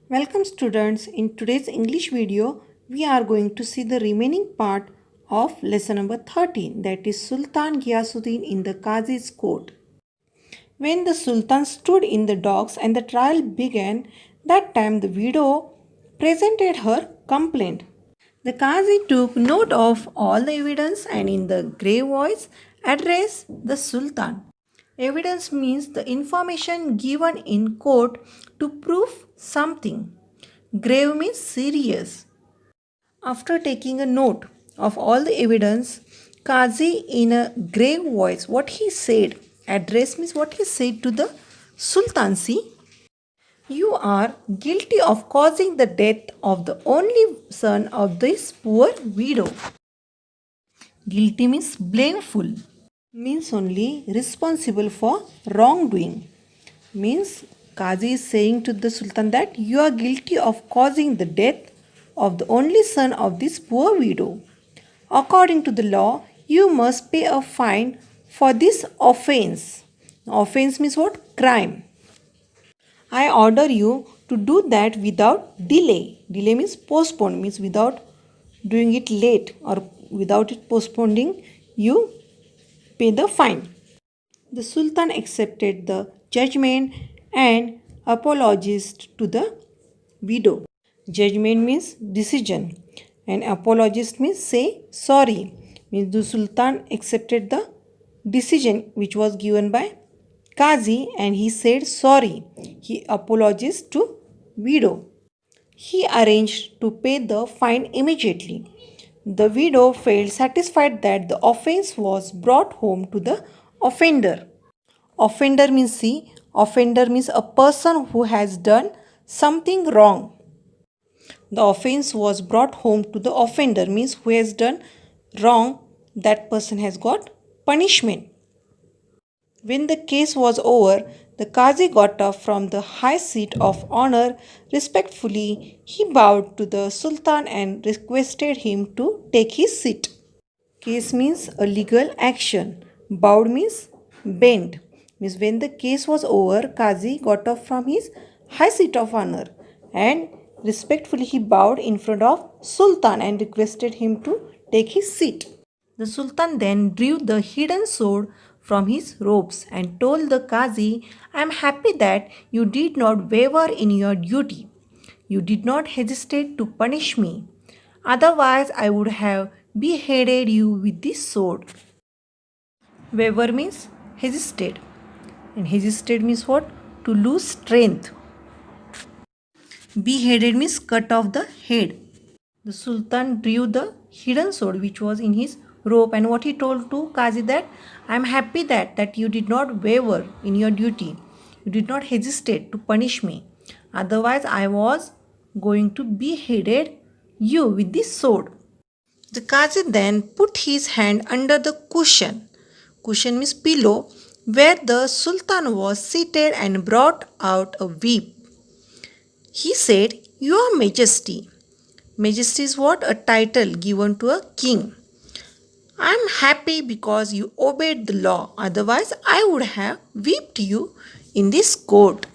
Welcome students. In today's English video, we are going to see the remaining part of lesson number 13, that is Sultan Ghiyasuddin in the Qazi's court. When the Sultan stood in the docks and the trial began, that time the widow presented her complaint. The Qazi took note of all the evidence and in the grave voice addressed the Sultan. Evidence means the information given in court to prove something. Grave means serious. After taking a note of all the evidence, Qazi in a grave voice, what he said, address means what he said to the Sultan. See, you are guilty of causing the death of the only son of this poor widow. Guilty means blameful, means only responsible for wrongdoing. Means Qazi is saying to the Sultan that you are guilty of causing the death of the only son of this poor widow. According to the law, you must pay a fine for this offense. Offense means what? Crime. I order you to do that without delay. Delay means postpone, means without doing it late or without it postponing, you pay the fine. The Sultan accepted the judgment and apologized to the widow. Judgment means decision and apologist means say sorry. Means the Sultan accepted the decision which was given by Qazi and he said sorry. He apologized to widow. He arranged to pay the fine immediately. The widow felt satisfied that the offense was brought home to the offender. Offender means see, offender means a person who has done something wrong. The offense was brought home to the offender means who has done wrong, that person has got punishment. When the case was over, the Qazi got up from the high seat of honor. Respectfully, he bowed to the Sultan and requested him to take his seat. Case means a legal action. Bowed means bent. Means when the case was over, Qazi got up from his high seat of honor and respectfully he bowed in front of Sultan and requested him to take his seat. The Sultan then drew the hidden sword from his robes and told the Qazi, I am happy that you did not waver in your duty. You did not hesitate to punish me. Otherwise, I would have beheaded you with this sword. Waver means hesitate. And hesitate means what? To lose strength. Beheaded means cut off the head. The Sultan drew the hidden sword which was in his robe and what he told to Qazi that I am happy that you did not waver in your duty. You did not hesitate to punish me. Otherwise I was going to beheaded you with this sword. The Qazi then put his hand under the cushion. Cushion means pillow where the Sultan was seated and brought out a whip. He said, Your Majesty. Majesty is what? A title given to a king. I am happy because you obeyed the law. Otherwise, I would have whipped you in this court.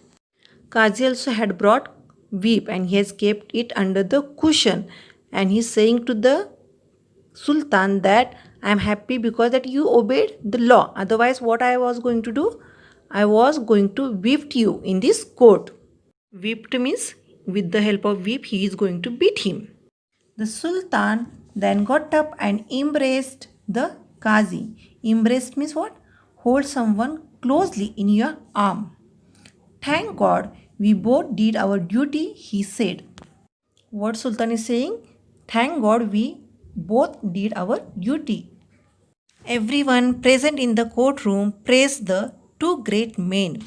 Qazi also had brought whip and he has kept it under the cushion. And he is saying to the Sultan that I am happy because that you obeyed the law. Otherwise, what I was going to do? I was going to whip you in this court. Whipped means with the help of whip he is going to beat him. The Sultan then got up and embraced the Qazi. Embraced means what? Hold someone closely in your arm. Thank God we both did our duty, he said. What Sultan is saying? Thank God we both did our duty. Everyone present in the courtroom praised the two great men.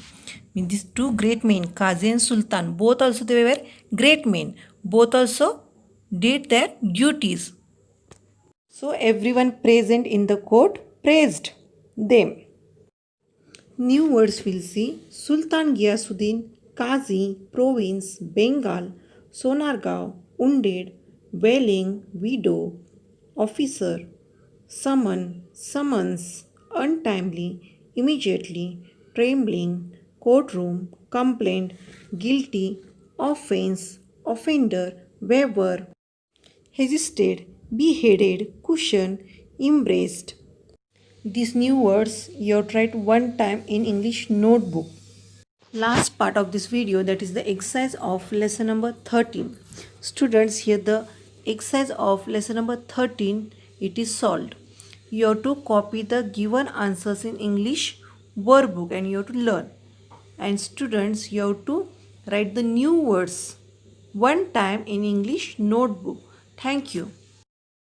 These two great men, Qazi and Sultan, both also they were great men. Both also did their duties. So everyone present in the court praised them. New words will see Sultan Ghiyasuddin, Qazi, Province, Bengal, Sonargaon, Wounded, Wailing, Widow, Officer, Summons, Untimely, Immediately, Trembling, Courtroom, Complaint, Guilty, offense, offender, waver, hesitate, beheaded, cushion, embraced. These new words you have to write one time in English notebook. Last part of this video, that is the exercise of lesson number 13. Students, here the exercise of lesson number 13, it is solved. You have to copy the given answers in English workbook and you have to learn. And students, you have to write the new words one time in English notebook. Thank you.